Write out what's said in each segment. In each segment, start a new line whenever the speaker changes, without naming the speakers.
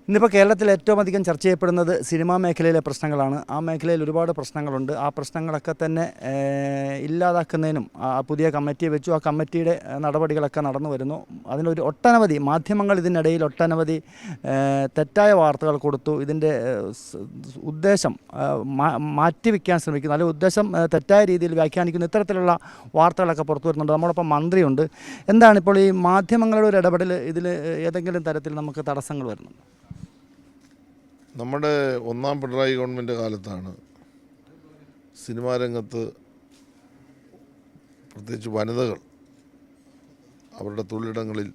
ഇന്നിപ്പോൾ കേരളത്തിൽ ഏറ്റവും അധികം ചർച്ച ചെയ്യപ്പെടുന്നത് സിനിമാ മേഖലയിലെ പ്രശ്നങ്ങളാണ്. ആ മേഖലയിൽ ഒരുപാട് പ്രശ്നങ്ങളുണ്ട്. ആ പ്രശ്നങ്ങളൊക്കെ തന്നെ ഇല്ലാതാക്കുന്നതിനും പുതിയ കമ്മിറ്റിയെ വെച്ചു. ആ കമ്മിറ്റിയുടെ നടപടികളൊക്കെ നടന്നു വരുന്നു. അതിനൊരു ഒട്ടനവധി മാധ്യമങ്ങൾ ഇതിനിടയിൽ ഒട്ടനവധി തെറ്റായ വാർത്തകൾ കൊടുത്തു. ഇതിൻ്റെ ഉദ്ദേശം മാറ്റിവെക്കാൻ ശ്രമിക്കുന്നു, അല്ലെങ്കിൽ ഉദ്ദേശം തെറ്റായ രീതിയിൽ വ്യാഖ്യാനിക്കുന്നു. ഇത്തരത്തിലുള്ള വാർത്തകളൊക്കെ പുറത്തു വരുന്നുണ്ട്. നമ്മളൊപ്പം മന്ത്രിയുണ്ട്. എന്താണ് ഇപ്പോൾ ഈ മാധ്യമങ്ങളുടെ ഒരു ഇടപെടൽ ഇതിൽ ഏതെങ്കിലും തരത്തിൽ നമുക്ക് തടസ്സങ്ങൾ വരുന്നുണ്ട്?
നമ്മുടെ ഒന്നാം പിണറായി ഗവൺമെൻറ് കാലത്താണ് സിനിമാ രംഗത്ത് പ്രത്യേകിച്ച് വനിതകൾ അവരുടെ തൊഴിലിടങ്ങളിൽ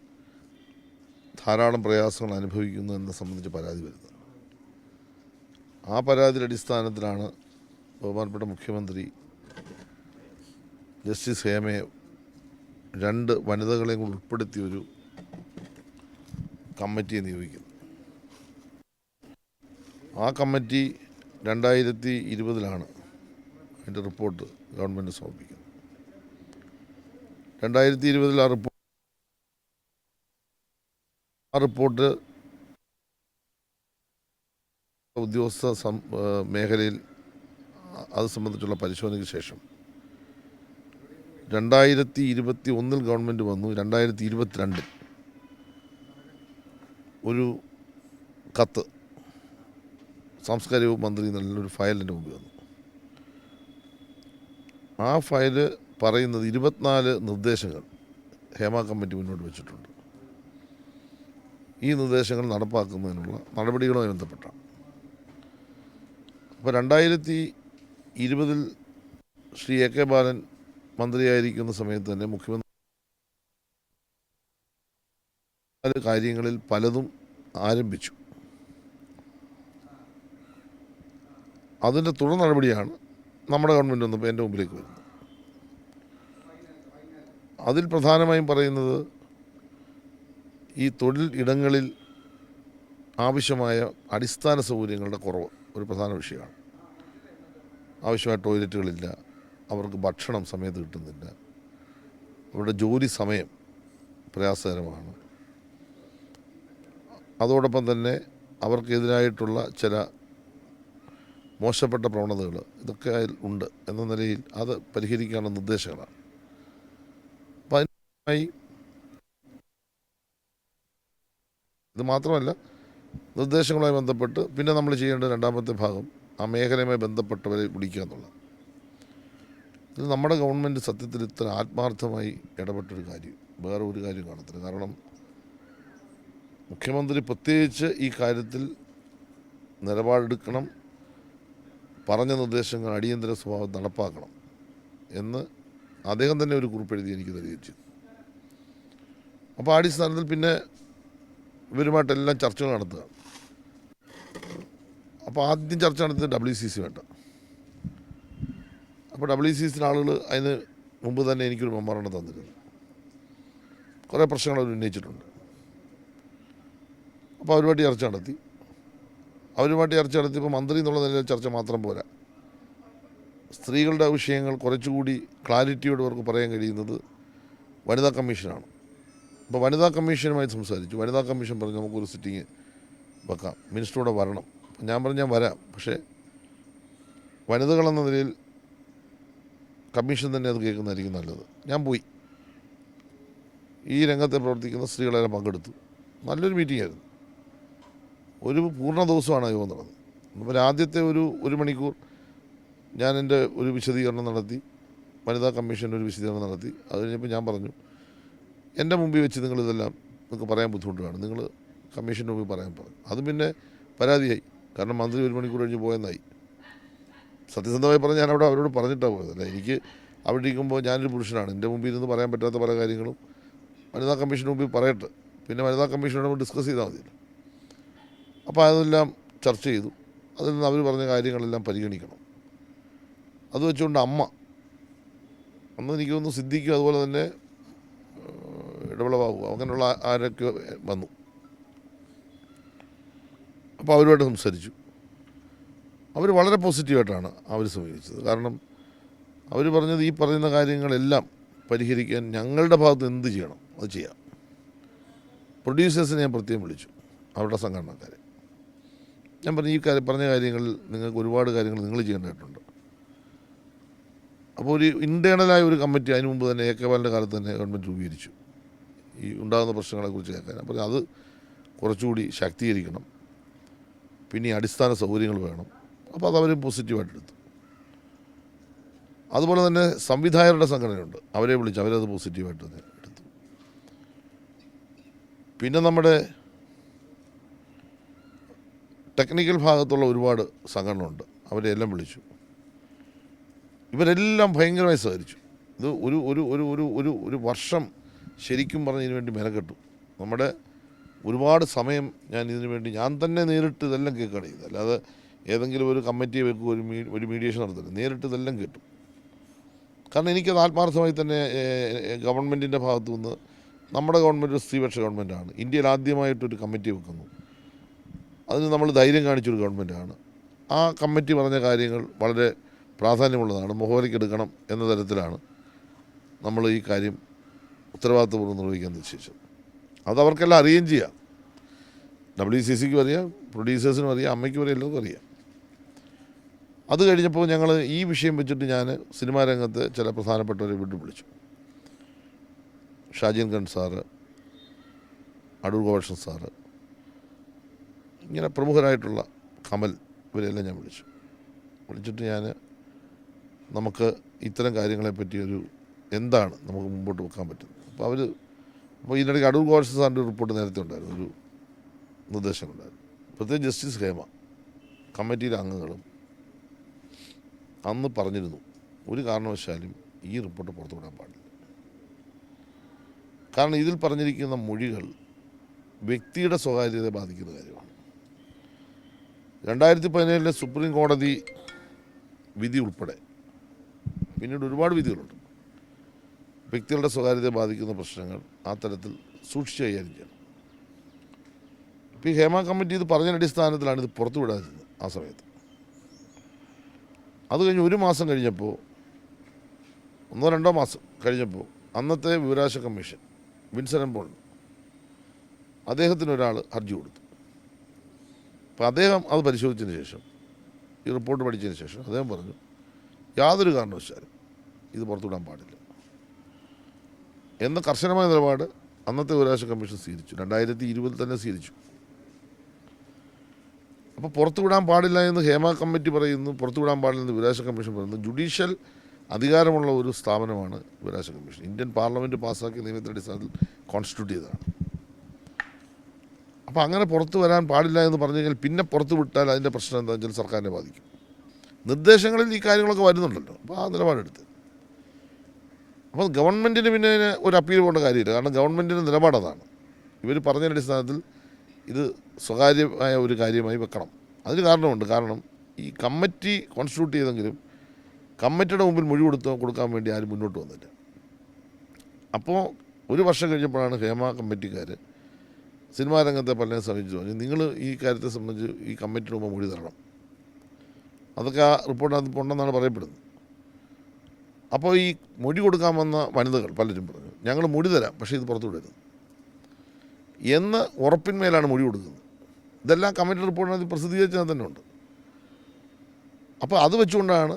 ധാരാളം പ്രയാസങ്ങൾ അനുഭവിക്കുന്നു എന്നെ സംബന്ധിച്ച് പരാതി വരുന്നത്. ആ പരാതിയുടെ അടിസ്ഥാനത്തിലാണ് ബഹുമാനപ്പെട്ട മുഖ്യമന്ത്രി ജസ്റ്റിസ് ഹേമയെ 2 വനിതകളെയും കൂടി ഉൾപ്പെടുത്തിയൊരു കമ്മിറ്റിയെ നിയോഗിക്കുന്നത്. ആ കമ്മിറ്റി 2020 അതിൻ്റെ റിപ്പോർട്ട് ഗവൺമെൻറ് സമർപ്പിക്കുന്നത്. 2020 ആ റിപ്പോർട്ട് ഉദ്യോഗസ്ഥ മേഖലയിൽ അത് സംബന്ധിച്ചുള്ള പരിശോധനയ്ക്ക് ശേഷം 2021 ഗവൺമെൻറ് വന്നു. 2022 ഒരു കത്ത് സാംസ്കാരിക വകുപ്പ് മന്ത്രി നല്ലൊരു ഫയൽ എൻ്റെ മുമ്പിൽ വന്നു. ആ ഫയല് പറയുന്നത് 24 നിർദ്ദേശങ്ങൾ ഹേമ കമ്മിറ്റി മുന്നോട്ട് വെച്ചിട്ടുണ്ട്. ഈ നിർദ്ദേശങ്ങൾ നടപ്പാക്കുന്നതിനുള്ള നടപടികളുമായി ബന്ധപ്പെട്ടാണ്. അപ്പോൾ 2020 ശ്രീ എ കെ ബാലൻ മന്ത്രിയായിരിക്കുന്ന സമയത്ത് തന്നെ മുഖ്യമന്ത്രി കാര്യങ്ങളിൽ പലതും ആരംഭിച്ചു. അതിൻ്റെ തുടർ നടപടിയാണ് നമ്മുടെ ഗവൺമെൻറ് വന്നപ്പോൾ എൻ്റെ മുമ്പിലേക്ക് വരുന്നത്. അതിൽ പ്രധാനമായും പറയുന്നത് ഈ തൊഴിൽ ഇടങ്ങളിൽ ആവശ്യമായ അടിസ്ഥാന സൗകര്യങ്ങളുടെ കുറവ് ഒരു പ്രധാന വിഷയമാണ്. ആവശ്യമായ ടോയ്ലറ്റുകളില്ല, അവർക്ക് ഭക്ഷണം സമയത്ത് കിട്ടുന്നില്ല, അവരുടെ ജോലി സമയം പ്രയാസകരമാണ്. അതോടൊപ്പം തന്നെ അവർക്കെതിരായിട്ടുള്ള ചില മോശപ്പെട്ട പ്രവണതകൾ ഇതൊക്കെ ഉണ്ട് എന്ന നിലയിൽ അത് പരിഹരിക്കാനുള്ള നിർദ്ദേശങ്ങളാണ്. അപ്പം അതിനായി ഇത് മാത്രമല്ല, നിർദ്ദേശങ്ങളുമായി ബന്ധപ്പെട്ട് പിന്നെ നമ്മൾ ചെയ്യേണ്ട രണ്ടാമത്തെ ഭാഗം ആ മേഖലയുമായി ബന്ധപ്പെട്ടവരെ വിളിക്കുക എന്നുള്ളത്. ഇത് നമ്മുടെ ഗവൺമെൻറ് സത്യത്തിൽ ഇത്ര ആത്മാർത്ഥമായി ഇടപെട്ടൊരു കാര്യം വേറെ ഒരു കാര്യം കാണത്തില്ല. കാരണം മുഖ്യമന്ത്രി പ്രത്യേകിച്ച് ഈ കാര്യത്തിൽ നിലപാടെടുക്കണം, പറഞ്ഞ നിർദ്ദേശങ്ങൾ അടിയന്തര സ്വഭാവം നടപ്പാക്കണം എന്ന് അദ്ദേഹം തന്നെ ഒരു കുറിപ്പ് എഴുതി എനിക്ക് തരികയും. അപ്പോൾ ആ അടിസ്ഥാനത്തിൽ പിന്നെ ഇവരുമായിട്ടെല്ലാം ചർച്ചകൾ നടത്തുക. അപ്പോൾ ആദ്യം ചർച്ച നടത്തിയത് WCC വേണ്ട. അപ്പോൾ WCC ആളുകൾ അതിന് മുമ്പ് തന്നെ എനിക്കൊരു മെമ്മോറാണ്ടം തന്നിരുന്നു. കുറേ പ്രശ്നങ്ങൾ അവർ ഉന്നയിച്ചിട്ടുണ്ട്. അപ്പോൾ അവരുമായിട്ട് ചർച്ച നടത്തിയപ്പോൾ മന്ത്രി എന്നുള്ള നിലയിൽ ചർച്ച മാത്രം പോരാ. സ്ത്രീകളുടെ വിഷയങ്ങൾ കുറച്ചുകൂടി ക്ലാരിറ്റിയോട് അവർക്ക് പറയാൻ കഴിയുന്നത് വനിതാ കമ്മീഷനാണ്. അപ്പോൾ വനിതാ കമ്മീഷനുമായി സംസാരിച്ചു. വനിതാ കമ്മീഷൻ പറഞ്ഞു നമുക്കൊരു സിറ്റിങ് വെക്കാം, മിനിസ്റ്ററോടെ വരണം. ഞാൻ പറഞ്ഞു ഞാൻ വരാം, പക്ഷേ വനിതകളെന്ന നിലയിൽ കമ്മീഷൻ തന്നെ അത് കേൾക്കുന്നതായിരിക്കും നല്ലത്. ഞാൻ പോയി ഈ രംഗത്തെ പ്രവർത്തിക്കുന്ന സ്ത്രീകളെല്ലാം പങ്കെടുത്തു. നല്ലൊരു മീറ്റിംഗ് ആയിരുന്നു. ഒരു പൂർണ്ണ ദിവസമാണ് യോഗം നടന്നത്. അപ്പോൾ ആദ്യത്തെ ഒരു മണിക്കൂർ ഞാൻ എൻ്റെ ഒരു വിശദീകരണം നടത്തി, വനിതാ കമ്മീഷൻ്റെ ഒരു വിശദീകരണം നടത്തി. അത് കഴിഞ്ഞപ്പോൾ ഞാൻ പറഞ്ഞു, എൻ്റെ മുമ്പിൽ വെച്ച് നിങ്ങളിതെല്ലാം നിങ്ങൾക്ക് പറയാൻ ബുദ്ധിമുട്ടാണ്, നിങ്ങൾ കമ്മീഷൻ്റെ മുമ്പിൽ പറയാൻ പറഞ്ഞു. അതും പിന്നെ പരാതിയായി. കാരണം മന്ത്രി 1 മണിക്കൂർ കഴിഞ്ഞ് പോയെന്നായി. സത്യസന്ധമായി പറഞ്ഞ് ഞാൻ അവരോട് പറഞ്ഞിട്ടാണ് പോയതല്ല. എനിക്ക് അവിടെ ഇരിക്കുമ്പോൾ ഞാനൊരു പുരുഷനാണ്, എൻ്റെ മുമ്പിൽ ഇരുന്ന് പറയാൻ പറ്റാത്ത പല കാര്യങ്ങളും വനിതാ കമ്മീഷന് മുമ്പിൽ പറയട്ടെ, പിന്നെ വനിതാ കമ്മീഷനോട് നമ്മൾ ഡിസ്കസ് ചെയ്താൽ മതിയല്ലോ. അപ്പോൾ അതെല്ലാം ചർച്ച ചെയ്തു. അതിൽ നിന്ന് അവർ പറഞ്ഞ കാര്യങ്ങളെല്ലാം പരിഗണിക്കണം. അത് വെച്ചുകൊണ്ട് അന്ന് എനിക്ക് തോന്നുന്നു സിദ്ദിഖും അതുപോലെ തന്നെ ഇടവിളവാകുക അങ്ങനെയുള്ള ആരൊക്കെ വന്നു. അപ്പോൾ അവരുമായിട്ട് സംസാരിച്ചു. അവർ വളരെ പോസിറ്റീവായിട്ടാണ് അവർ സമീപിച്ചത്. കാരണം അവർ പറഞ്ഞത് ഈ പറയുന്ന കാര്യങ്ങളെല്ലാം പരിഹരിക്കാൻ ഞങ്ങളുടെ ഭാഗത്ത് എന്ത് ചെയ്യണം അത് ചെയ്യാം. പ്രൊഡ്യൂസേഴ്സിനെ ഞാൻ പ്രത്യേകം വിളിച്ചു, അവരുടെ സംഘടനക്കാരെ. ഞാൻ പറഞ്ഞു പറഞ്ഞ കാര്യങ്ങളിൽ നിങ്ങൾക്ക് ഒരുപാട് കാര്യങ്ങൾ നിങ്ങൾ ചെയ്യേണ്ടതായിട്ടുണ്ട്. അപ്പോൾ ഒരു ഇൻറ്റേർണലായ ഒരു കമ്മിറ്റി അതിന് മുമ്പ് തന്നെ എ കെ ബാലൻ്റെ കാലത്ത് തന്നെ ഗവൺമെൻറ് രൂപീകരിച്ചു ഈ ഉണ്ടാകുന്ന പ്രശ്നങ്ങളെക്കുറിച്ച് കേൾക്കാൻ. അപ്പോൾ അത് കുറച്ചുകൂടി ശാക്തീകരിക്കണം, പിന്നെ ഈ അടിസ്ഥാന സൗകര്യങ്ങൾ വേണം. അപ്പോൾ അത് അവർ പോസിറ്റീവായിട്ട് എടുത്തു. അതുപോലെ തന്നെ സംവിധായകരുടെ സംഘടനയുണ്ട്, അവരെ വിളിച്ച് അവരത് പോസിറ്റീവായിട്ട് തന്നെ എടുത്തു. പിന്നെ നമ്മുടെ ടെക്നിക്കൽ ഭാഗത്തുള്ള ഒരുപാട് സംഘടനയുണ്ട്, അവരെല്ലാം വിളിച്ചു. ഇവരെല്ലാം ഭയങ്കരമായി സഹകരിച്ചു. ഇത് ഒരു ഒരു ഒരു ഒരു ഒരു ഒരു വർഷം ശരിക്കും പറഞ്ഞതിന് വേണ്ടി മെനക്കെട്ടു. നമ്മുടെ ഒരുപാട് സമയം ഞാൻ തന്നെ നേരിട്ട് ഇതെല്ലാം കേൾക്കുകയാണ് ചെയ്തത്. അല്ലാതെ ഏതെങ്കിലും ഒരു കമ്മിറ്റിയെ വെക്കുക, ഒരു മീഡിയേഷൻ നടത്തുന്നത്, നേരിട്ട് ഇതെല്ലാം കേട്ടു. കാരണം എനിക്കത് ആത്മാർത്ഥമായി തന്നെ ഗവൺമെൻറ്റിൻ്റെ ഭാഗത്തു നിന്ന്, നമ്മുടെ ഗവൺമെൻറ് ഒരു സ്ത്രീപക്ഷ ഗവൺമെൻറ്റാണ്, ഇന്ത്യയിൽ ആദ്യമായിട്ടൊരു കമ്മിറ്റി വെക്കുന്നു, അതിന് നമ്മൾ ധൈര്യം കാണിച്ചൊരു ഗവൺമെൻറ്റാണ്. ആ കമ്മിറ്റി പറഞ്ഞ കാര്യങ്ങൾ വളരെ പ്രാധാന്യമുള്ളതാണ്, മുഖവരയ്ക്കെടുക്കണം എന്ന തരത്തിലാണ് നമ്മൾ ഈ കാര്യം ഉത്തരവാദിത്വപൂർവ്വം നിർവഹിക്കാൻ നിശ്ചയിച്ചത്. അതവർക്കെല്ലാം അറിയുകയും ചെയ്യാം. WCCക്കും അറിയാം, പ്രൊഡ്യൂസേഴ്സിനും അറിയാം, അമ്മയ്ക്കും അറിയാം, എല്ലാവർക്കും അറിയാം. അത് കഴിഞ്ഞപ്പോൾ ഞങ്ങൾ ഈ വിഷയം വെച്ചിട്ട് ഞാൻ സിനിമാ രംഗത്ത് ചില പ്രധാനപ്പെട്ടവരെ വിളിച്ചു. ഷാജീൻ ഖാൻ സാറ്, അടൂർ ഗോപാലകൃഷ്ണൻ സാറ്, ഇങ്ങനെ പ്രമുഖരായിട്ടുള്ള കമൽ, ഇവരെല്ലാം ഞാൻ വിളിച്ചിട്ട് ഞാൻ നമുക്ക് ഇത്തരം കാര്യങ്ങളെപ്പറ്റി എന്താണ് നമുക്ക് മുമ്പോട്ട് വെക്കാൻ പറ്റുന്നത്. അപ്പോൾ ഇതിനിടയ്ക്ക് അടൂർ ഗോപാലകൃഷ്ണൻ സാറിൻ്റെ റിപ്പോർട്ട് നേരത്തെ ഉണ്ടായിരുന്നു, ഒരു നിർദ്ദേശങ്ങളുണ്ടായിരുന്നു. പ്രത്യേകിച്ച് ജസ്റ്റിസ് ഹേമ കമ്മിറ്റിയിലെ അംഗങ്ങളും അന്ന് പറഞ്ഞിരുന്നു, ഒരു കാരണവശാലും ഈ റിപ്പോർട്ട് പുറത്തുവിടാൻ പാടില്ല. കാരണം ഇതിൽ പറഞ്ഞിരിക്കുന്ന മൊഴികൾ വ്യക്തിയുടെ സ്വകാര്യതയെ ബാധിക്കുന്ന കാര്യമാണ്. 2017 സുപ്രീം കോടതി വിധി ഉൾപ്പെടെ പിന്നീട് ഒരുപാട് വിധികളുണ്ട്. വ്യക്തികളുടെ സ്വകാര്യതയെ ബാധിക്കുന്ന പ്രശ്നങ്ങൾ ആ തരത്തിൽ സൂക്ഷിച്ച് കൈകാര്യം ചെയ്യണം. ഇപ്പോൾ ഈ ഹേമ കമ്മിറ്റി ഇത് പറഞ്ഞ അടിസ്ഥാനത്തിലാണ് ഇത് പുറത്തു വിടാതിരുന്നത് ആ സമയത്ത്. അത് കഴിഞ്ഞ് 1 മാസം കഴിഞ്ഞപ്പോൾ, 1-2 മാസം കഴിഞ്ഞപ്പോൾ, അന്നത്തെ വിവരാവകാശ കമ്മീഷൻ വിൻസെൻ്റ് പോൾ അദ്ദേഹത്തിന് ഒരാൾ ഹർജി കൊടുത്തു. അപ്പോൾ അദ്ദേഹം അത് പരിശോധിച്ചതിന് ശേഷം, ഈ റിപ്പോർട്ട് പഠിച്ചതിന് ശേഷം അദ്ദേഹം പറഞ്ഞു, യാതൊരു കാരണവശാലും ഇത് പുറത്തുവിടാൻ പാടില്ല എന്ന കർശനമായ നിലപാട് അന്നത്തെ വിവരാവകാശ കമ്മീഷൻ സ്വീകരിച്ചു. 2020 തന്നെ സ്വീകരിച്ചു. അപ്പോൾ പുറത്തുവിടാൻ പാടില്ല എന്ന് ഹേമ കമ്മിറ്റി പറയുന്നു, പുറത്തുവിടാൻ പാടില്ലെന്ന് വിവരാവകാശ കമ്മീഷൻ പറയുന്നു. ജുഡീഷ്യൽ അധികാരമുള്ള ഒരു സ്ഥാപനമാണ് വിവരാവകാശ കമ്മീഷൻ. ഇന്ത്യൻ പാർലമെൻറ്റ് പാസ്സാക്കിയ നിയമത്തിൻ്റെ അടിസ്ഥാനത്തിൽ കോൺസ്റ്റിറ്റ്യൂട്ട് ചെയ്തതാണ്. അപ്പോൾ അങ്ങനെ പുറത്തു വരാൻ പാടില്ല എന്ന് പറഞ്ഞു കഴിഞ്ഞാൽ പിന്നെ പുറത്തു വിട്ടാൽ അതിൻ്റെ പ്രശ്നം എന്താണെന്ന് വെച്ചാൽ സർക്കാരിനെ ബാധിക്കും. നിർദ്ദേശങ്ങളിൽ ഈ കാര്യങ്ങളൊക്കെ വരുന്നുണ്ടല്ലോ, അപ്പോൾ ആ നിലപാടെടുത്ത്. അപ്പോൾ ഗവൺമെൻറ്റിന് പിന്നെ ഒരു അപ്പീൽ പോകേണ്ട കാര്യമില്ല, കാരണം ഗവൺമെൻറ്റിൻ്റെ നിലപാടതാണ്. ഇവർ പറഞ്ഞതിൻ്റെ അടിസ്ഥാനത്തിൽ ഇത് സ്വകാര്യമായ ഒരു കാര്യമായി വെക്കണം. അതിന് കാരണമുണ്ട്. കാരണം ഈ കമ്മിറ്റി കോൺസ്റ്റിറ്റ്യൂട്ട് ചെയ്തെങ്കിലും കമ്മിറ്റിയുടെ മുമ്പിൽ മൊഴി കൊടുക്കാൻ വേണ്ടി ആരും മുന്നോട്ട് വന്നില്ല. അപ്പോൾ 1 വർഷം കഴിഞ്ഞപ്പോഴാണ് ഹേമ കമ്മിറ്റിക്കാർ സിനിമാ രംഗത്തെ പലരെയും സമീപിച്ചു പറഞ്ഞു, നിങ്ങൾ ഈ കാര്യത്തെ സംബന്ധിച്ച് ഈ കമ്മിറ്റിയുടെ മുമ്പ് മൊഴി തരണം. അതൊക്കെ ആ റിപ്പോർട്ടിനകത്ത് ഉണ്ടെന്നാണ് പറയപ്പെടുന്നത്. അപ്പോൾ ഈ മൊഴി കൊടുക്കാൻ വന്ന വനിതകൾ പലരും പറഞ്ഞു, ഞങ്ങൾ മൊഴി തരാം, പക്ഷേ ഇത് പുറത്തു വിടരുത് എന്ന് ഉറപ്പിന്മേലാണ് മൊഴി കൊടുക്കുന്നത്. ഇതെല്ലാം കമ്മിറ്റി റിപ്പോർട്ടിനകത്ത് പ്രസിദ്ധീകരിച്ചാൽ തന്നെ ഉണ്ട്. അപ്പോൾ അത് വെച്ചുകൊണ്ടാണ്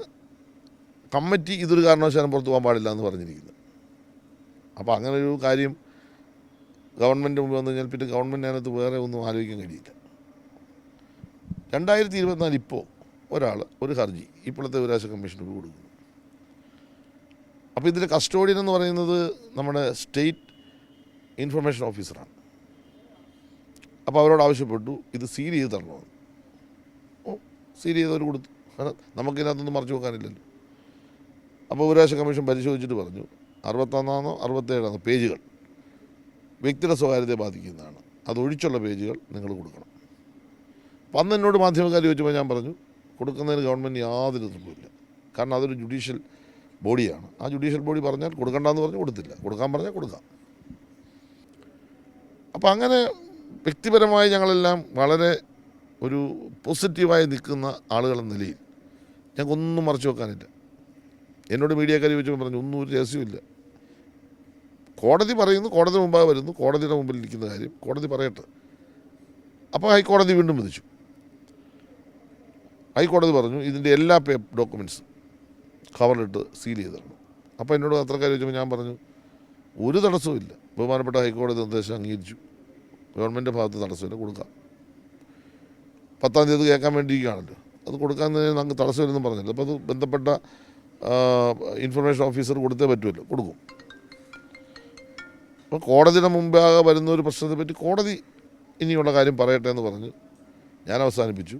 കമ്മിറ്റി ഇതൊരു കാരണവശാലും പുറത്തു പോകാൻ പാടില്ല എന്ന് പറഞ്ഞിരിക്കുന്നത്. അപ്പോൾ അങ്ങനെ ഒരു കാര്യം ഗവൺമെൻറ് മുമ്പ് വന്നു കഴിഞ്ഞാൽ പിന്നെ ഗവൺമെൻറ് അതിനകത്ത് വേറെ ഒന്നും ആലോചിക്കാൻ കഴിയില്ല. 2024 ഇപ്പോൾ ഒരു ഹർജി ഇപ്പോഴത്തെ വിവരാവകാശ കമ്മീഷന് കൊടുക്കുന്നു. അപ്പോൾ ഇതിൻ്റെ കസ്റ്റോഡിയൻ എന്ന് പറയുന്നത് നമ്മുടെ സ്റ്റേറ്റ് ഇൻഫർമേഷൻ ഓഫീസറാണ്. അപ്പോൾ അവരോട് ആവശ്യപ്പെട്ടു ഇത് സീൽ ചെയ്ത് തരണമെന്ന്. സീൽ ചെയ്തവർ കൊടുത്തു. കാരണം നമുക്കിതിനകത്തൊന്നും മറച്ചു വെക്കാനില്ലല്ലോ. അപ്പോൾ വിവരാവകാശ കമ്മീഷൻ പരിശോധിച്ചിട്ട് പറഞ്ഞു 61 67 പേജുകൾ വ്യക്തിയുടെ സ്വകാര്യതയെ ബാധിക്കുന്നതാണ്, അതൊഴിച്ചുള്ള പേജുകൾ നിങ്ങൾ കൊടുക്കണം. അപ്പം അന്ന് എന്നോട് മാധ്യമക്കാർ ചോദിച്ചപ്പോൾ ഞാൻ പറഞ്ഞു കൊടുക്കുന്നതിന് ഗവൺമെൻറ് യാതൊരു എതിർപ്പുമില്ല. കാരണം അതൊരു ജുഡീഷ്യൽ ബോഡിയാണ്. ആ ജുഡീഷ്യൽ ബോഡി പറഞ്ഞാൽ കൊടുക്കണ്ടെന്ന് പറഞ്ഞ് കൊടുത്തില്ല, കൊടുക്കാൻ പറഞ്ഞാൽ കൊടുക്കാം. അപ്പോൾ അങ്ങനെ വ്യക്തിപരമായി ഞങ്ങളെല്ലാം വളരെ ഒരു പോസിറ്റീവായി നിൽക്കുന്ന ആളുകളെന്ന നിലയിൽ ഞങ്ങൾക്കൊന്നും മറച്ചു വെക്കാനില്ല. എന്നോട് മീഡിയക്കാർ ചോദിച്ചപ്പോൾ പറഞ്ഞു ഒന്നും ഒരു രഹസ്യമില്ല. കോടതി പറയുന്നു, കോടതി മുമ്പാകെ വരുന്നു, കോടതിയുടെ മുമ്പിൽ ഇരിക്കുന്ന കാര്യം കോടതി പറയട്ടെ. അപ്പോൾ ഹൈക്കോടതി വീണ്ടും വിധിച്ചു. ഹൈക്കോടതി പറഞ്ഞു ഇതിൻ്റെ എല്ലാ ഡോക്യുമെൻറ്റ്സും കവറിലിട്ട് സീൽ ചെയ്ത് തരണം. അപ്പോൾ എന്നോട് പത്രക്കാർ ചോദിച്ചപ്പോൾ ഞാൻ പറഞ്ഞു ഒരു തടസ്സവുമില്ല, ബഹുമാനപ്പെട്ട ഹൈക്കോടതി നിർദ്ദേശം അംഗീകരിച്ചു, ഗവൺമെൻറ് ഭാഗത്ത് തടസ്സമില്ല, കൊടുക്കാം. 10-ാം തീയതി കേൾക്കാൻ വേണ്ടിയിരിക്കുകയാണല്ലോ, അത് കൊടുക്കാൻ നമുക്ക് തടസ്സമില്ലെന്നും പറഞ്ഞില്ല. അപ്പോൾ അത് ബന്ധപ്പെട്ട ഇൻഫർമേഷൻ ഓഫീസർ കൊടുത്തേ പറ്റുമല്ലോ, കൊടുക്കും. അപ്പോൾ കോടതിയുടെ മുമ്പാകെ വരുന്ന ഒരു പ്രശ്നത്തെ പറ്റി കോടതി ഇനിയുള്ള കാര്യം പറയട്ടെ എന്ന് പറഞ്ഞ് ഞാൻ അവസാനിപ്പിച്ചു.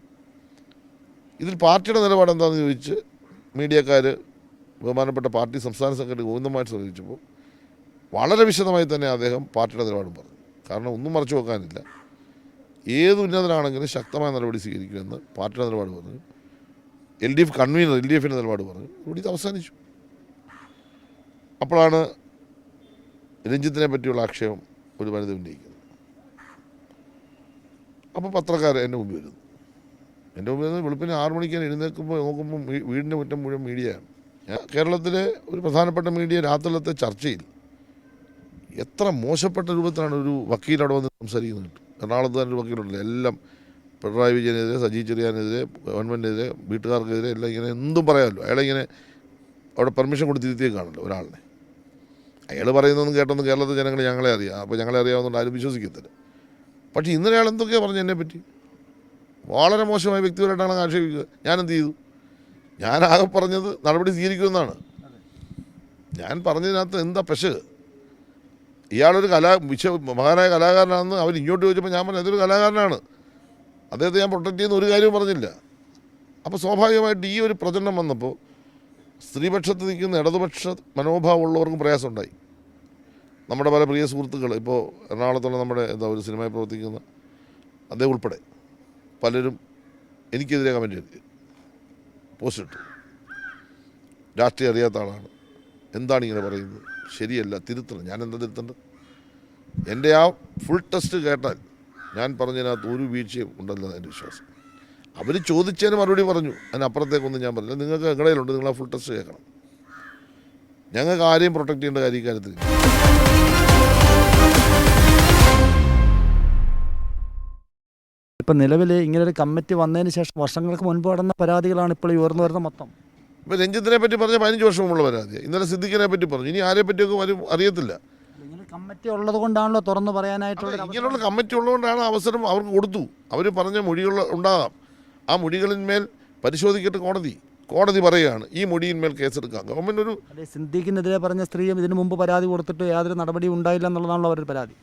ഇതിൽ പാർട്ടിയുടെ നിലപാട് എന്താണെന്ന് ചോദിച്ച് മീഡിയക്കാർ ബഹുമാനപ്പെട്ട പാർട്ടി സംസ്ഥാന സെക്രട്ടറി ഗോവിന്ദമായിട്ട് ശ്രദ്ധിച്ചപ്പോൾ വളരെ വിശദമായി തന്നെ അദ്ദേഹം പാർട്ടിയുടെ നിലപാടും പറഞ്ഞു. കാരണം ഒന്നും മറച്ചു വെക്കാനില്ല, ഏത് ഉന്നതനാണെങ്കിലും ശക്തമായ നടപടി സ്വീകരിക്കുമെന്ന് പാർട്ടിയുടെ നിലപാട് പറഞ്ഞു. LDF കൺവീനർ LDFിൻ്റെ നിലപാട് പറഞ്ഞു. ഇവിടെ ഇത് അവസാനിച്ചു. അപ്പോഴാണ് രഞ്ജിത്തിനെ പറ്റിയുള്ള ആക്ഷേപം ഒരു വനിത ഉന്നയിക്കുന്നത്. അപ്പോൾ പത്രക്കാർ എൻ്റെ മുമ്പിൽ വരുന്നു. എൻ്റെ മുമ്പിൽ നിന്ന് വെളുപ്പിന് 6 മണിക്ക് എഴുന്നേൽക്കുമ്പോൾ നോക്കുമ്പോൾ വീടിൻ്റെ മുറ്റം മുഴുവൻ മീഡിയയാണ്. കേരളത്തിലെ ഒരു പ്രധാനപ്പെട്ട മീഡിയ രാത്രിയിലത്തെ ചർച്ചയിൽ എത്ര മോശപ്പെട്ട രൂപത്തിലാണ് ഒരു വക്കീൽ അവിടെ വന്ന് സംസാരിക്കുന്നത്. എറണാകുളത്ത് തന്നെ ഒരു വക്കീലുണ്ടല്ലോ, എല്ലാം പിണറായി വിജയനെതിരെ, സജി ചെറിയാനെതിരെ, ഗവൺമെൻറ്റിനെതിരെ, വീട്ടുകാർക്കെതിരെ എല്ലാം ഇങ്ങനെ എന്തും പറയാമല്ലോ. അയാളെ ഇങ്ങനെ അവിടെ പെർമിഷൻ കൊടുത്ത് തിരുത്തിയേക്കാണല്ലോ ഒരാളിനെ. അയാൾ പറയുന്നതൊന്നും കേട്ടൊന്നും കേരളത്തിലെ ജനങ്ങൾ ഞങ്ങളെ അറിയാം, അപ്പോൾ ഞങ്ങളെ അറിയാവുന്നതുകൊണ്ട് ആരും വിശ്വസിക്കത്തില്ല. പക്ഷേ ഇന്നലെ അയാൾ എന്തൊക്കെയാണ് പറഞ്ഞു എന്നെ പറ്റി, വളരെ മോശമായ വ്യക്തിപരമായിട്ടാണ് ആക്ഷേപിക്കുക. ഞാനെന്ത് ചെയ്തു? ഞാനാകെ പറഞ്ഞത് നടപടി സ്വീകരിക്കുമെന്നാണ്. ഞാൻ പറഞ്ഞതിനകത്ത് എന്താ പെശക്? ഇയാളൊരു മഹാനായ കലാകാരനാണെന്ന് അവർ ഇങ്ങോട്ട് ചോദിച്ചപ്പോൾ ഞാൻ പറഞ്ഞു അതൊരു കലാകാരനാണ്, അദ്ദേഹത്തെ ഞാൻ പ്രൊട്ടക്റ്റ് ചെയ്യുന്ന ഒരു കാര്യവും പറഞ്ഞില്ല. അപ്പോൾ സ്വാഭാവികമായിട്ട് ഈ ഒരു പ്രചരണം വന്നപ്പോൾ സ്ത്രീപക്ഷത്ത് നിൽക്കുന്ന ഇടതുപക്ഷ മനോഭാവമുള്ളവർക്കും പ്രയാസമുണ്ടായി. നമ്മുടെ പല പ്രിയ സുഹൃത്തുക്കൾ ഇപ്പോൾ എറണാകുളത്തുള്ള നമ്മുടെ ഒരു സിനിമയിൽ പ്രവർത്തിക്കുന്ന അദ്ദേഹം ഉൾപ്പെടെ പലരും എനിക്കെതിരെ കമൻറ്റ് എഴുതി, പോസ്റ്റ് ഇട്ടു. രാഷ്ട്രീയം അറിയാത്ത ആളാണ്, എന്താണ് ഇങ്ങനെ പറയുന്നത്, ശരിയല്ല, തിരുത്തണം. ഞാൻ എന്താ തിരുത്തേണ്ടത്? എൻ്റെ ആ ഫുൾ ടെസ്റ്റ് കേട്ടാൽ ഞാൻ പറഞ്ഞതിനകത്ത് ഒരു വീഴ്ചയും ഉണ്ടെന്നാണ് എൻ്റെ വിശ്വാസം. അവർ ചോദിച്ചതിന് മറുപടി പറഞ്ഞു, അതിനപ്പുറത്തേക്കൊന്നും ഞാൻ പറഞ്ഞില്ല. നിങ്ങൾക്ക് എങ്ങനെയുണ്ട്, നിങ്ങൾ ആ ഫുൾ ടെസ്റ്റ് കേൾക്കണം. ഞങ്ങൾക്ക് ആരെയും പ്രൊട്ടക്റ്റ് ചെയ്യേണ്ട കാര്യം ഈ കാര്യത്തിൽ.
ഇപ്പം നിലവിൽ ഇങ്ങനൊരു കമ്മിറ്റി വന്നതിന് ശേഷം വർഷങ്ങൾക്ക് മുൻപ് നടന്ന പരാതികളാണ് ഇപ്പോൾ ഉയർന്നു വരുന്ന മൊത്തം.
ഇപ്പോൾ രഞ്ജിത്തിനെ പറ്റി പറഞ്ഞ 15 വർഷം മുമ്പുള്ള പരാതി, ഇന്നലെ സിദ്ദിഖിനെ പറ്റി പറഞ്ഞു, ഇനി ആരെ പറ്റിയൊക്കെ ആരും അറിയത്തില്ല.
ഇങ്ങനെ കമ്മിറ്റി ഉള്ളത് കൊണ്ടാണല്ലോ തുറന്ന് പറയാനായിട്ടുള്ള
ഇങ്ങനെയുള്ള കമ്മിറ്റി ഉള്ളതുകൊണ്ടാണ് അവസരം അവർക്ക് കൊടുത്തു. അവർ പറഞ്ഞ മൊഴികൾ ഉണ്ടാകാം, ആ മൊഴികളിന്മേൽ പരിശോധിക്കട്ടെ കോടതി പറയുകയാണ് ഈ മൊഴിയിന്മേൽ കേസെടുക്കാം. ഗവൺമെൻറ് ഒരു
സിദ്ദീഖിനെതിരെ പറഞ്ഞ സ്ത്രീയും ഇതിനു മുമ്പ് പരാതി കൊടുത്തിട്ട് യാതൊരു നടപടി ഉണ്ടായില്ല എന്നുള്ളതാണല്ലോ അവരുടെ പരാതി.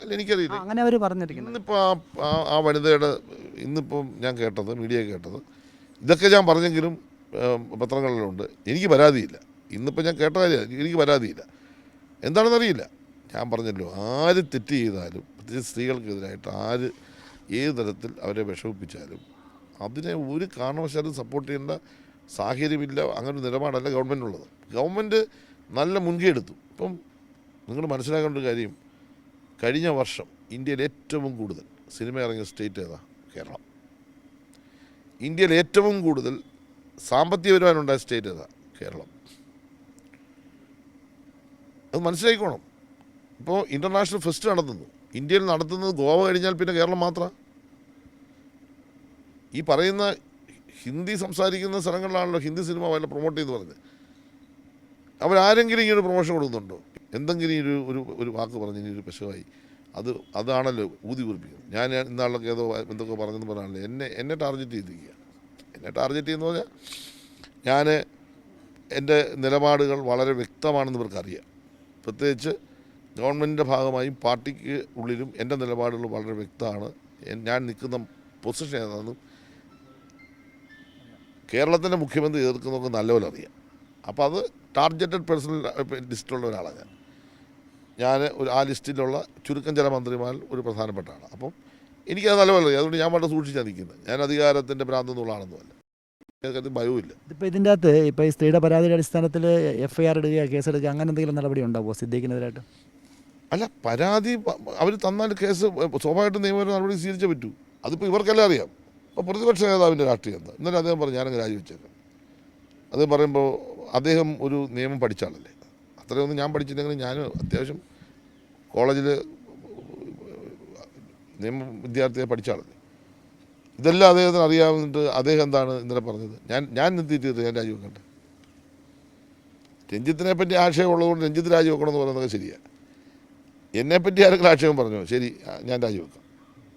അല്ല, എനിക്കറിയില്ല,
അങ്ങനെ അവർ പറഞ്ഞിരിക്കുന്നത്.
ഇന്നിപ്പോൾ ആ വനിതയുടെ ഇന്നിപ്പം ഞാൻ കേട്ടത്, മീഡിയ കേട്ടത്, ഇതൊക്കെ ഞാൻ പറഞ്ഞെങ്കിലും പത്രങ്ങളിലുണ്ട്, എനിക്ക് പരാതിയില്ല. ഇന്നിപ്പോൾ ഞാൻ കേട്ട കാര്യം എനിക്ക് പരാതിയില്ല. എന്താണെന്നറിയില്ല. ഞാൻ പറഞ്ഞല്ലോ, ആര് തെറ്റ് ചെയ്താലും പ്രത്യേകിച്ച് സ്ത്രീകൾക്കെതിരായിട്ട് ആര് ഏത് തരത്തിൽ അവരെ വിഷമിപ്പിച്ചാലും അതിനെ ഒരു കാരണവശാലും സപ്പോർട്ട് ചെയ്യേണ്ട സാഹചര്യമില്ല. അങ്ങനെ ഒരു നിലപാടല്ല ഗവൺമെൻറ്റുള്ളത്. ഗവൺമെൻറ് നല്ല മുൻകൈ എടുത്തു. ഇപ്പം നിങ്ങൾ മനസ്സിലാക്കേണ്ട ഒരു കാര്യം, കഴിഞ്ഞ വർഷം ഇന്ത്യയിൽ ഏറ്റവും കൂടുതൽ സിനിമ ഇറങ്ങിയ സ്റ്റേറ്റ് ഏതാ? കേരളം. ഇന്ത്യയിൽ ഏറ്റവും കൂടുതൽ സാമ്പത്തിക വരുമാനമുണ്ടായ സ്റ്റേറ്റ് ഏതാ? കേരളം. അത് മനസ്സിലാക്കിക്കോണം. ഇപ്പോൾ ഇൻ്റർനാഷണൽ ഫെസ്റ്റ് നടത്തുന്നു, ഇന്ത്യയിൽ നടത്തുന്നത് ഗോവ കഴിഞ്ഞാൽ പിന്നെ കേരളം മാത്രമാണ്. ഈ പറയുന്ന ഹിന്ദി സംസാരിക്കുന്ന സ്ഥലങ്ങളിലാണല്ലോ ഹിന്ദി സിനിമ വല്ല പ്രൊമോട്ട് ചെയ്ത് പറഞ്ഞത്. അവരാരെങ്കിലും ഇങ്ങനെ പ്രൊമോഷൻ കൊടുക്കുന്നുണ്ടോ? എന്തെങ്കിലും ഒരു വാക്ക് പറഞ്ഞ് ഇനി ഒരു പെശകായി അതാണല്ലോ ഊതി കുറിപ്പിക്കുന്നത്. ഞാൻ ഇന്നാളൊക്കെ എന്തൊക്കെ പറഞ്ഞെന്ന് പറയാനല്ലോ എന്നെ ടാർഗറ്റ് ചെയ്തിരിക്കുക. എന്നെ ടാർഗറ്റ് ചെയ്യുന്ന പറഞ്ഞാൽ ഞാൻ എൻ്റെ നിലപാടുകൾ വളരെ വ്യക്തമാണെന്ന് ഇവർക്കറിയാം. പ്രത്യേകിച്ച് ഗവൺമെൻറ്റിൻ്റെ ഭാഗമായും പാർട്ടിക്ക് ഉള്ളിലും എൻ്റെ നിലപാടുകൾ വളരെ വ്യക്തമാണ്. ഞാൻ നിൽക്കുന്ന പൊസിഷൻ ഏതാണെന്നും കേരളത്തിൻ്റെ മുഖ്യമന്ത്രി എതിർക്കുന്നവർക്ക് നല്ലപോലെ അറിയാം. അപ്പോൾ അത് ടാർഗറ്റഡ് പേഴ്സണൽ ലിസ്റ്റിലുള്ള ഒരാളാണ് ഞാൻ ആ ലിസ്റ്റിലുള്ള ചുരുക്കം ചില മന്ത്രിമാരിൽ ഒരു പ്രധാനപ്പെട്ടാണ്. അപ്പം എനിക്കത് നല്ലപോലെ അറിയാം. അതുകൊണ്ട് ഞാൻ വളരെ സൂക്ഷിച്ചാണ് നിൽക്കുന്നത്. ഞാൻ അധികാരത്തിൻ്റെ ഭ്രാന്തെന്നുള്ള ആളൊന്നുമല്ല, എനിക്കത് ഭയവുമില്ല.
ഇപ്പോൾ ഇതിൻ്റെ അകത്ത് ഇപ്പോൾ ഈ സ്ത്രീയുടെ പരാതിയുടെ അടിസ്ഥാനത്തിൽ FIR ഇടുകയോ കേസെടുക്കുക അങ്ങനെ എന്തെങ്കിലും നടപടി ഉണ്ടാവുമോ സിദ്ദീഖിനെതിരായിട്ട്?
അല്ല, പരാതി അവർ തന്നാൽ കേസ് സ്വാഭാവികമായിട്ടും നിയമപരമായ നടപടി സ്വീകരിച്ചേ പറ്റൂ. അതിപ്പോൾ ഇവർക്കെല്ലാം അറിയാം. അപ്പോൾ പ്രതിപക്ഷ നേതാവിൻ്റെ രാഷ്ട്രീയം എന്താ? ഇന്നലെ അദ്ദേഹം പറഞ്ഞു ഞാനങ്ങ് രാജിവെച്ചേക്കാം. അദ്ദേഹം പറയുമ്പോൾ അദ്ദേഹം ഒരു നിയമം പഠിച്ച ആളല്ലേ. അത്രയൊന്നും ഞാൻ പഠിച്ചില്ലെങ്കിലും ഞാൻ അത്യാവശ്യം കോളേജിൽ നിയമ വിദ്യാർത്ഥിയെ പഠിച്ച ആളല്ലേ. ഇതെല്ലാം അദ്ദേഹത്തിന് അറിയാവുന്നിട്ട് അദ്ദേഹം എന്താണ് ഇന്നലെ പറഞ്ഞത്? ഞാൻ നിർത്തിയിട്ട് ഞാൻ രാജിവെക്കട്ടെ. രഞ്ജിത്തിനെ പറ്റി ആക്ഷേപമുള്ളതുകൊണ്ട് രഞ്ജിത്ത് രാജിവെക്കണമെന്ന് പറയുന്നത് ശരിയാണ്. എന്നെപ്പറ്റി ആരെങ്കിലും ആക്ഷേപം പറഞ്ഞോ? ശരി, ഞാൻ രാജിവെക്കാം.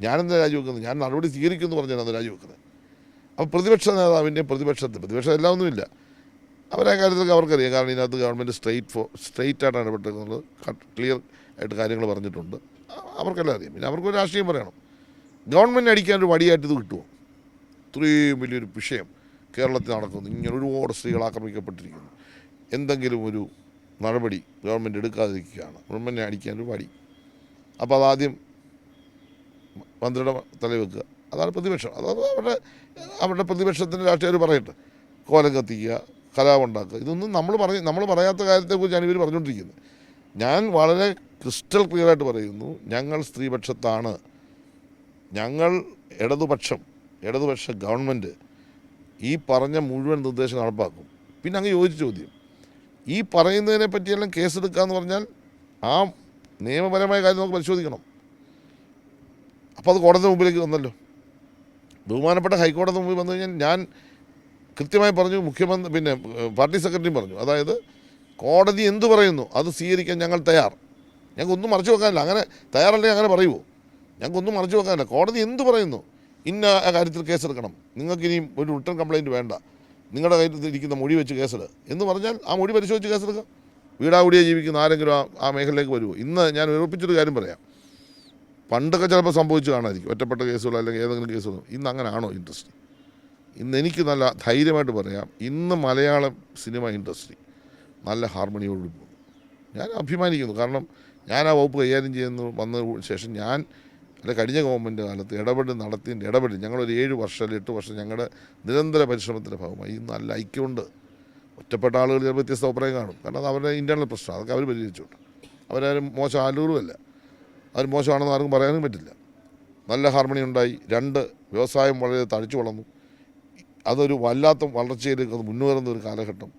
ഞാനെന്താ രാജിവെക്കുന്നത്? ഞാൻ നടപടി സ്വീകരിക്കുമെന്ന് പറഞ്ഞാൽ അത് രാജിവെക്കുന്നത്. അപ്പോൾ പ്രതിപക്ഷ നേതാവിൻ്റെയും പ്രതിപക്ഷം എല്ലാം ഒന്നുമില്ല, അവരെ കാര്യത്തിലൊക്കെ അവർക്കറിയാം. കാരണം ഇതിനകത്ത് ഗവൺമെൻറ് സ്ട്രെയിറ്റ് ആയിട്ടാണ് ഇടപെട്ടിരിക്കുന്നത്. ക്ലിയർ ആയിട്ട് കാര്യങ്ങൾ പറഞ്ഞിട്ടുണ്ട്. അവർക്കെല്ലാം അറിയാം. പിന്നെ അവർക്കൊരു രാഷ്ട്രീയം പറയണം. ഗവൺമെൻറ് അടിക്കാനൊരു വടിയായിട്ട് ഇത് കിട്ടുമോ? ഇത്രയും വലിയൊരു വിഷയം കേരളത്തിൽ നടക്കുന്നു, ഇങ്ങനെ ഒരുപാട് സ്ത്രീകൾ ആക്രമിക്കപ്പെട്ടിരിക്കുന്നു, എന്തെങ്കിലും ഒരു നടപടി ഗവൺമെൻറ് എടുക്കാതിരിക്കുകയാണ്, ഗവൺമെൻറ്റിനെ അടിക്കാനൊരു വടി. അപ്പോൾ അതാദ്യം മന്ത്രിയുടെ തലയിൽ വെക്കുക. അതാണ് പ്രതിപക്ഷം. അതായത് അവരുടെ പ്രതിപക്ഷത്തിൻ്റെ രാഷ്ട്രീയം പറയട്ടെ. കോലം കത്തിക്കുക, കലാപമുണ്ടാക്കുക, ഇതൊന്നും നമ്മൾ പറയാത്ത കാര്യത്തെക്കുറിച്ചാണ് ഇവർ പറഞ്ഞുകൊണ്ടിരിക്കുന്നത്. ഞാൻ വളരെ ക്രിസ്റ്റൽ ക്ലിയറായിട്ട് പറയുന്നു, ഞങ്ങൾ സ്ത്രീപക്ഷത്താണ്. ഞങ്ങൾ ഇടതുപക്ഷ ഗവൺമെൻറ് ഈ പറഞ്ഞ മുഴുവൻ നിർദ്ദേശം നടപ്പാക്കും. പിന്നെ അങ്ങ് യോജിച്ച ചോദ്യം, ഈ പറയുന്നതിനെ പറ്റിയെല്ലാം കേസെടുക്കുക എന്ന് പറഞ്ഞാൽ ആ നിയമപരമായ കാര്യം നമുക്ക് പരിശോധിക്കണം. അപ്പോൾ അത് കോടതി മുമ്പിലേക്ക് വന്നല്ലോ. ബഹുമാനപ്പെട്ട ഹൈക്കോടതി മുമ്പിൽ വന്നു കഴിഞ്ഞാൽ ഞാൻ കൃത്യമായി പറഞ്ഞു, മുഖ്യമന്ത്രി പിന്നെ പാർട്ടി സെക്രട്ടറിയും പറഞ്ഞു, അതായത് കോടതി എന്തു പറയുന്നു അത് സ്വീകരിക്കാൻ ഞങ്ങൾ തയ്യാർ. ഞങ്ങൾക്കൊന്നും മറച്ചു വെക്കാനില്ല. അങ്ങനെ തയ്യാറല്ലെങ്കിൽ അങ്ങനെ പറയുമോ? ഞങ്ങൾക്കൊന്നും മറച്ചു വെക്കാനില്ല. കോടതി എന്തു പറയുന്നു, ഇന്ന കാര്യത്തിൽ കേസെടുക്കണം, നിങ്ങൾക്കിനിയും ഒരു റിട്ടേൺ കംപ്ലയിൻറ്റ് വേണ്ട, നിങ്ങളുടെ കയ്യിൽ ഇരിക്കുന്ന മൊഴി വെച്ച് കേസെടുക്കുക എന്ന് പറഞ്ഞാൽ ആ മൊഴി പരിശോധിച്ച് കേസെടുക്കുക. വീടാകൂടിയെ ജീവിക്കുന്ന ആരെങ്കിലും ആ മേഖലയിലേക്ക് വരുമോ? ഇന്ന് ഞാൻ ഉറപ്പിച്ചൊരു കാര്യം പറയാം, പണ്ടൊക്കെ ചിലപ്പോൾ സംഭവിച്ചു കാണാതിരിക്കും ഒറ്റപ്പെട്ട കേസുകൾ അല്ലെങ്കിൽ ഏതെങ്കിലും കേസുകൾ. ഇന്ന് അങ്ങനെയാണോ ഇൻഡസ്ട്രി? ഇന്ന് എനിക്ക് നല്ല ധൈര്യമായിട്ട് പറയാം, ഇന്ന് മലയാളം സിനിമ ഇൻഡസ്ട്രി നല്ല ഹാർമണിയോടുകൂടി പോകുന്നു. ഞാൻ അഭിമാനിക്കുന്നു. കാരണം ഞാൻ ആ വകുപ്പ് കൈകാര്യം വന്ന ശേഷം കഴിഞ്ഞ ഗവൺമെൻറ് കാലത്ത് ഇടപെട്ട് ഞങ്ങളൊരു 7 വർഷം അല്ലെങ്കിൽ 8 വർഷം ഞങ്ങളുടെ നിരന്തര പരിശ്രമത്തിൻ്റെ ഭാഗമായി ഇന്ന് നല്ല ഐക്യമുണ്ട്. ഒറ്റപ്പെട്ട ആളുകൾ ചിലപ്പോൾ വ്യത്യസ്ത അഭിപ്രായം കാണും, കാരണം അത് അവരുടെ ഇൻറ്റേർണൽ പ്രശ്നം, അതൊക്കെ അവർ പരിഹരിച്ചോട്ടെ. അവരാരും മോശം ആലൂറുമല്ല, അവർ മോശമാണെന്ന് ആർക്കും പറയാനും പറ്റില്ല. നല്ല ഹാർമണി ഉണ്ടായി. 2 വ്യവസായം വളരെ തഴച്ചു വളർന്നു. അതൊരു വല്ലാത്ത വളർച്ചയിലേക്ക് അത് മുന്നേറുന്ന ഒരു കാലഘട്ടം.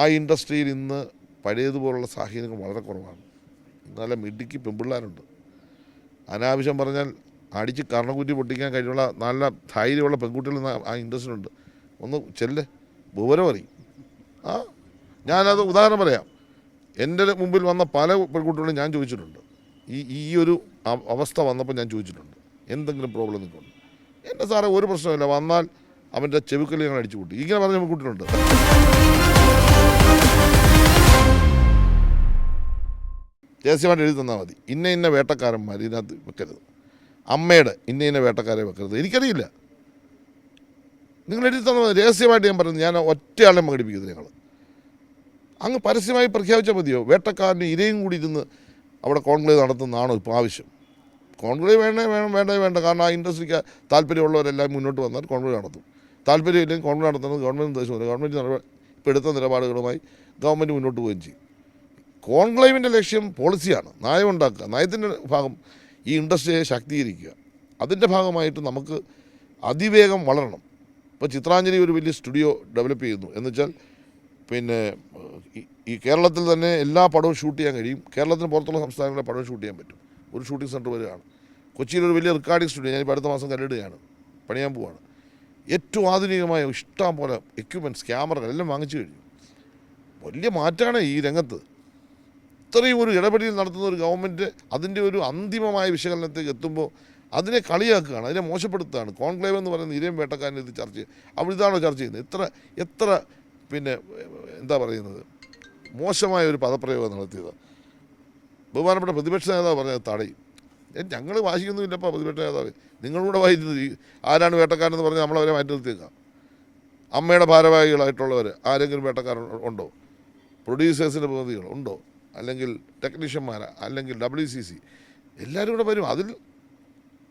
ആ ഇൻഡസ്ട്രിയിൽ ഇന്ന് പഴയതുപോലുള്ള സാഹചര്യങ്ങൾ വളരെ കുറവാണ്. നല്ല മിടുക്കി പെൺപിള്ളേരുണ്ട്. അനാവശ്യം പറഞ്ഞാൽ അടിച്ച് കർണക്കുറ്റി പൊട്ടിക്കാൻ കഴിയുള്ള നല്ല ധൈര്യമുള്ള പെൺകുട്ടികൾ ആ ഇൻഡസ്ട്രിയിലുണ്ട്. ഒന്ന് വിവരം അറിയും. ഞാനത് ഉദാഹരണം പറയാം. എൻ്റെ മുമ്പിൽ വന്ന പല പെൺകുട്ടികളും ഞാൻ ചോദിച്ചിട്ടുണ്ട്, ഈ ഒരു അവസ്ഥ വന്നപ്പോൾ ഞാൻ ചോദിച്ചിട്ടുണ്ട്, എന്തെങ്കിലും പ്രോബ്ലം നിൽക്കുന്നുണ്ട്? എൻ്റെ സാറേ ഒരു പ്രശ്നമില്ല, വന്നാൽ അവൻ്റെ ചെവിക്കല് ഞങ്ങൾ അടിച്ചു കൂട്ടി, ഇങ്ങനെ പറഞ്ഞ പെൺകുട്ടികളുണ്ട്. രഹസ്യമായിട്ട് എഴുതി തന്നാൽ മതി, ഇന്ന വേട്ടക്കാരന്മാർ ഇതിനകത്ത് വെക്കരുത്, അമ്മയുടെ ഇന്ന വേട്ടക്കാരെ വെക്കരുത്. എനിക്കറിയില്ല, നിങ്ങൾ എഴുതി തന്നാൽ മതി. രഹസ്യമായിട്ട് ഞാൻ പറയുന്നത്, ഞാൻ ഒറ്റയാളെ പങ്കെടുപ്പിക്കുന്നത്. ഞങ്ങൾ അങ്ങ് പരസ്യമായി പ്രഖ്യാപിച്ചാൽ മതിയോ? വേട്ടക്കാരന് ഇരയും കൂടി ഇരുന്ന് അവിടെ കോൺക്ലേവ് നടത്തുന്നതാണോ ഇപ്പോൾ ആവശ്യം? കോൺക്ലേവ് വേണ്ട. കാരണം ആ ഇൻഡസ്ട്രിക്ക് താല്പര്യമുള്ളവരെല്ലാം മുന്നോട്ട് വന്നാൽ കോൺക്ലേവ് നടത്തും. താല്പര്യമില്ലെങ്കിൽ കോൺക്ലേവ് നടത്തുന്നത് ഗവൺമെൻറ് നിർദ്ദേശമില്ല. ഗവൺമെൻറ് ഇപ്പോൾ എടുത്ത നിലപാടുകളുമായി ഗവൺമെൻറ് മുന്നോട്ട് പോവുകയും ചെയ്യും. കോൺക്ലേവിൻ്റെ ലക്ഷ്യം പോളിസിയാണ്, നയമുണ്ടാക്കുക. നയത്തിൻ്റെ ഭാഗം ഈ ഇൻഡസ്ട്രിയെ ശാക്തീകരിക്കുക. അതിൻ്റെ ഭാഗമായിട്ട് നമുക്ക് അതിവേഗം വളരണം. ഇപ്പോൾ ചിത്രാഞ്ജലി ഒരു വലിയ സ്റ്റുഡിയോ ഡെവലപ്പ് ചെയ്യുന്നു എന്ന് വെച്ചാൽ പിന്നെ ഈ കേരളത്തിൽ തന്നെ എല്ലാ പടവും ഷൂട്ട് ചെയ്യാൻ കഴിയും. കേരളത്തിന് പുറത്തുള്ള സംസ്ഥാനങ്ങളെ പടവും ഷൂട്ട് ചെയ്യാൻ പറ്റും. ഒരു ഷൂട്ടിംഗ് സെൻറ്റർ വരികയാണ്. കൊച്ചിയിലൊരു വലിയ റെക്കോർഡിംഗ് സ്റ്റുഡിയോ ഞാനിപ്പോൾ അടുത്ത മാസം കല്ലിടുകയാണ്, പണിയാൻ പോവുകയാണ്. ഏറ്റവും ആധുനികമായ ഇഷ്ടം പോലെ എക്യുപ്മെൻറ്റ്സ്, ക്യാമറകൾ എല്ലാം വാങ്ങിച്ചു കഴിഞ്ഞു. വലിയ മാറ്റമാണ് ഈ രംഗത്ത്. ഇത്രയും ഒരു ഇടപെടൽ നടത്തുന്ന ഒരു ഗവൺമെൻറ് അതിൻ്റെ ഒരു അന്തിമമായ വിശകലനത്തേക്ക് എത്തുമ്പോൾ അതിനെ കളിയാക്കുകയാണ്, അതിനെ മോശപ്പെടുത്തുകയാണ്. കോൺക്ലേവ് എന്ന് പറയുന്ന ഇരയും വേട്ടക്കാരനെ ഇത് ചർച്ച ചെയ്യും. അവിടെ ഇതാണോ ചർച്ച ചെയ്യുന്നത്? എത്ര പിന്നെ എന്താ പറയുന്നത്, മോശമായ ഒരു പദപ്രയോഗം നടത്തിയത്. ബഹുമാനപ്പെട്ട പ്രതിപക്ഷ നേതാവ് പറഞ്ഞത് തടയും. ഞങ്ങൾ വാശിക്കൊന്നുമില്ലപ്പോൾ പ്രതിപക്ഷ നേതാവ്, നിങ്ങളുടെ വായി ആരാണ് വേട്ടക്കാരെന്ന് പറഞ്ഞാൽ നമ്മളവരെ മാറ്റി നിർത്തിയേക്കാം. അമ്മയുടെ ഭാരവാഹികളായിട്ടുള്ളവർ ആരെങ്കിലും വേട്ടക്കാരൻ ഉണ്ടോ? പ്രൊഡ്യൂസേഴ്സിൻ്റെ പ്രതിനിധികൾ ഉണ്ടോ? അല്ലെങ്കിൽ ടെക്നീഷ്യന്മാർ, അല്ലെങ്കിൽ WCC, എല്ലാവരും കൂടെ വരും. അതിൽ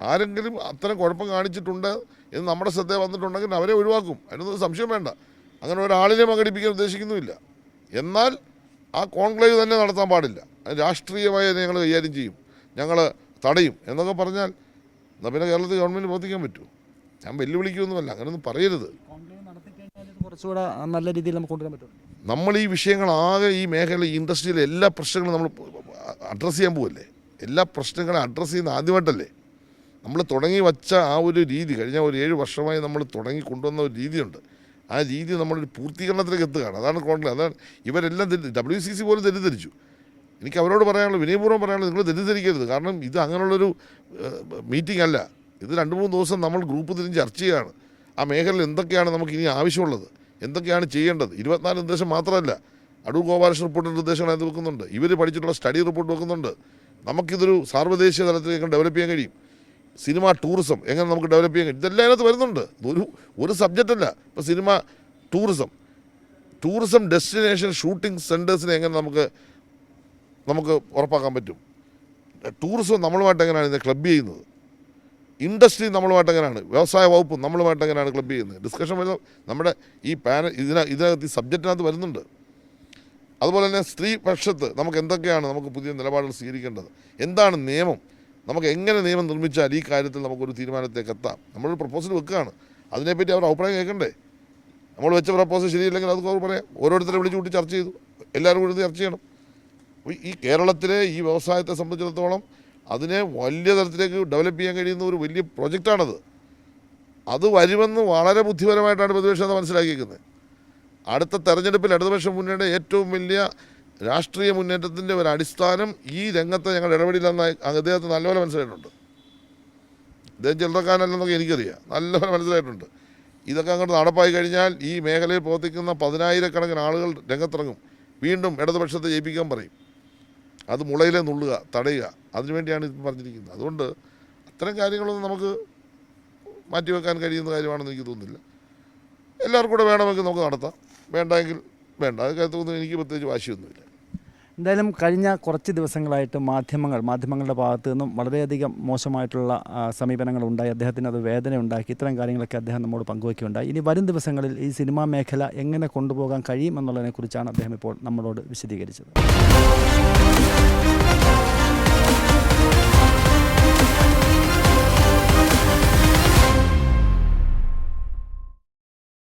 ആരെങ്കിലും അത്തരം കുഴപ്പം കാണിച്ചിട്ടുണ്ട് എന്ന് നമ്മുടെ ശ്രദ്ധ വന്നിട്ടുണ്ടെങ്കിൽ അവരെ ഒഴിവാക്കും. അതിനൊന്നും സംശയം വേണ്ട. അങ്ങനെ ഒരാളിനെ പങ്കെടുപ്പിക്കാൻ ഉദ്ദേശിക്കുന്നുമില്ല. എന്നാൽ ആ കോൺക്ലേവ് തന്നെ നടത്താൻ പാടില്ല. രാഷ്ട്രീയമായി ഞങ്ങൾ കൈകാര്യം ചെയ്യും, ഞങ്ങൾ തടയും എന്നൊക്കെ പറഞ്ഞാൽ എന്നാൽ പിന്നെ കേരളത്തിൽ ഗവൺമെൻറ് പ്രവർത്തിക്കാൻ പറ്റുമോ? ഞാൻ വെല്ലുവിളിക്കൊന്നുമല്ല, അങ്ങനെയൊന്നും പറയരുത്.
കുറച്ചുകൂടെ നല്ല രീതിയിൽ നമുക്ക് കൊണ്ടുവരാൻ പറ്റും.
നമ്മൾ ഈ വിഷയങ്ങളാകെ ഈ മേഖല, ഈ ഇൻഡസ്ട്രിയിലെ എല്ലാ പ്രശ്നങ്ങളും നമ്മൾ അഡ്രസ്സ് ചെയ്യാൻ പോവല്ലേ? എല്ലാ പ്രശ്നങ്ങളും അഡ്രസ്സ് ചെയ്യുന്ന ആദ്യമായിട്ടല്ലേ? നമ്മൾ തുടങ്ങി വച്ച ആ ഒരു രീതി കഴിഞ്ഞ ഒരു 7 വർഷമായി നമ്മൾ തുടങ്ങി കൊണ്ടുവന്ന ഒരു രീതിയുണ്ട്. ആ രീതി നമ്മളൊരു പൂർത്തീകരണത്തിലേക്ക് എത്തുകയാണ്. അതാണ് കോൺഗ്രസ്. അതാണ് ഇവരെല്ലാം WCC പോലും തെറ്റിദ്ധരിച്ചു. എനിക്ക് അവരോട് പറയാനുള്ളത്, വിനയപൂർവ്വം പറയാനുള്ളത്, നിങ്ങൾ തെറ്റിദ്ധരിക്കരുത്. കാരണം ഇത് അങ്ങനെയുള്ളൊരു മീറ്റിംഗ് അല്ല. ഇത് 2-3 ദിവസം നമ്മൾ ഗ്രൂപ്പ് തിരിഞ്ഞ് ചർച്ച ചെയ്യുകയാണ്. ആ മേഖലയിൽ എന്തൊക്കെയാണ് നമുക്ക് ഇനി ആവശ്യമുള്ളത്, എന്തൊക്കെയാണ് ചെയ്യേണ്ടത്. 24 നിർദ്ദേശം മാത്രമല്ല, അടൂർ ഗോപാലകൃഷ്ണൻ റിപ്പോർട്ടിൻ്റെ നിർദ്ദേശങ്ങൾ അതിനകത്ത് വെക്കുന്നുണ്ട്. ഇവർ പഠിച്ചിട്ടുള്ള സ്റ്റഡി റിപ്പോർട്ട് വെക്കുന്നുണ്ട്. നമുക്കിതൊരു സാർവദേശീയ തലത്തിലേക്ക് ഡെവലപ്പ് ചെയ്യാൻ കഴിയും. സിനിമ ടൂറിസം എങ്ങനെ നമുക്ക് ഡെവലപ്പ് ചെയ്യാൻ കഴിയും, ഇതെല്ലാം അതിനകത്ത് വരുന്നുണ്ട്. ഒരു സബ്ജക്റ്റല്ല. ഇപ്പോൾ സിനിമ ടൂറിസം ഡെസ്റ്റിനേഷൻ ഷൂട്ടിംഗ് സെൻറ്റേഴ്സിനെ എങ്ങനെ നമുക്ക് ഉറപ്പാക്കാൻ പറ്റും. ടൂറിസം നമ്മളുമായിട്ട് എങ്ങനെയാണ് ഇത് ക്ലബ് ചെയ്യുന്നത്, ഇൻഡസ്ട്രി നമ്മളുമായിട്ട് എങ്ങനെയാണ്, വ്യവസായ വകുപ്പ് നമ്മളുമായിട്ട് എങ്ങനെയാണ് ക്ലബ് ചെയ്യുന്നത്. ഡിസ്കഷൻ വരുന്നത് നമ്മുടെ ഈ ഇതിനകത്ത് ഈ സബ്ജക്റ്റിനകത്ത് വരുന്നുണ്ട്. അതുപോലെ തന്നെ സ്ത്രീ പക്ഷത്ത് നമുക്ക് എന്തൊക്കെയാണ് നമുക്ക് പുതിയ നിലപാടുകൾ സ്വീകരിക്കേണ്ടത്, എന്താണ് നിയമം, നമുക്ക് എങ്ങനെ നിയമം നിർമ്മിച്ചാൽ ഈ കാര്യത്തിൽ നമുക്കൊരു തീരുമാനത്തേക്ക് എത്താം. നമ്മളൊരു പ്രപ്പോസൽ വെക്കുകയാണ്, അതിനെപ്പറ്റി അവർ അഭിപ്രായം കേൾക്കണ്ടേ. നമ്മൾ വെച്ച പ്രപ്പോസൽ ശരിയില്ലെങ്കിൽ അത് അവർ പറയാം. ഓരോരുത്തരെ വിളിച്ചു കൂട്ടി ചർച്ച ചെയ്തു, എല്ലാവരും കൂടി ചർച്ച ചെയ്യണം. ഈ കേരളത്തിലെ ഈ വ്യവസായത്തെ സംബന്ധിച്ചിടത്തോളം അതിനെ വലിയ തരത്തിലേക്ക് ഡെവലപ്പ് ചെയ്യാൻ കഴിയുന്ന ഒരു വലിയ പ്രൊജക്റ്റാണത്. അത് വരുമെന്ന് വളരെ ബുദ്ധിപരമായിട്ടാണ് പ്രതിപക്ഷം മനസ്സിലാക്കിയിരിക്കുന്നത്. അടുത്ത തെരഞ്ഞെടുപ്പിൽ ഇടതുപക്ഷ മുന്നണിയുടെ ഏറ്റവും വലിയ രാഷ്ട്രീയ മുന്നേറ്റത്തിൻ്റെ ഒരു അടിസ്ഥാനം ഈ രംഗത്ത് ഞങ്ങൾ ഇടപെടില്ലെന്ന് അദ്ദേഹത്തിന് നല്ലപോലെ മനസ്സിലായിട്ടുണ്ട്. അദ്ദേഹം ചില്ലറക്കാരനല്ലെന്നൊക്കെ എനിക്കറിയാം, നല്ലപോലെ മനസ്സിലായിട്ടുണ്ട്. ഇതൊക്കെ അങ്ങോട്ട് നടപ്പായി കഴിഞ്ഞാൽ ഈ മേഖലയിൽ പ്രവർത്തിക്കുന്ന 10,000-കണക്കിന് ആളുകൾ രംഗത്തിറങ്ങും. വീണ്ടും ഇടതുപക്ഷത്തെ ജയിപ്പിക്കാൻ പറയും. അത് മുളയിലെ നുള്ളുക, തടയുക, അതിനുവേണ്ടിയാണ് ഇത് പറഞ്ഞിരിക്കുന്നത്. അതുകൊണ്ട് അത്തരം കാര്യങ്ങളൊന്നും നമുക്ക് മാറ്റിവെക്കാൻ കഴിയുന്ന കാര്യമാണെന്ന് എനിക്ക് തോന്നുന്നില്ല. എല്ലാവർക്കും കൂടെ വേണമെങ്കിൽ നമുക്ക് നടത്താം, വേണ്ടെങ്കിൽ വേണ്ട. അത് കാര്യത്തൊന്നും എനിക്ക് പ്രത്യേകിച്ച് വാശിയൊന്നുമില്ല.
എന്തായാലും കഴിഞ്ഞ കുറച്ച് ദിവസങ്ങളായിട്ട് മാധ്യമങ്ങളുടെ ഭാഗത്തു നിന്നും വളരെയധികം മോശമായിട്ടുള്ള സമീപനങ്ങൾ ഉണ്ടായി. അദ്ദേഹത്തിന് അത് വേദന ഉണ്ടാക്കി. ഇത്തരം കാര്യങ്ങളൊക്കെ അദ്ദേഹം നമ്മോട് പങ്കുവയ്ക്കുകയുണ്ടായി. ഇനി വരും ദിവസങ്ങളിൽ ഈ സിനിമാ മേഖല എങ്ങനെ കൊണ്ടുപോകാൻ കഴിയും എന്നുള്ളതിനെക്കുറിച്ചാണ് അദ്ദേഹം ഇപ്പോൾ നമ്മളോട് വിശദീകരിച്ചത്.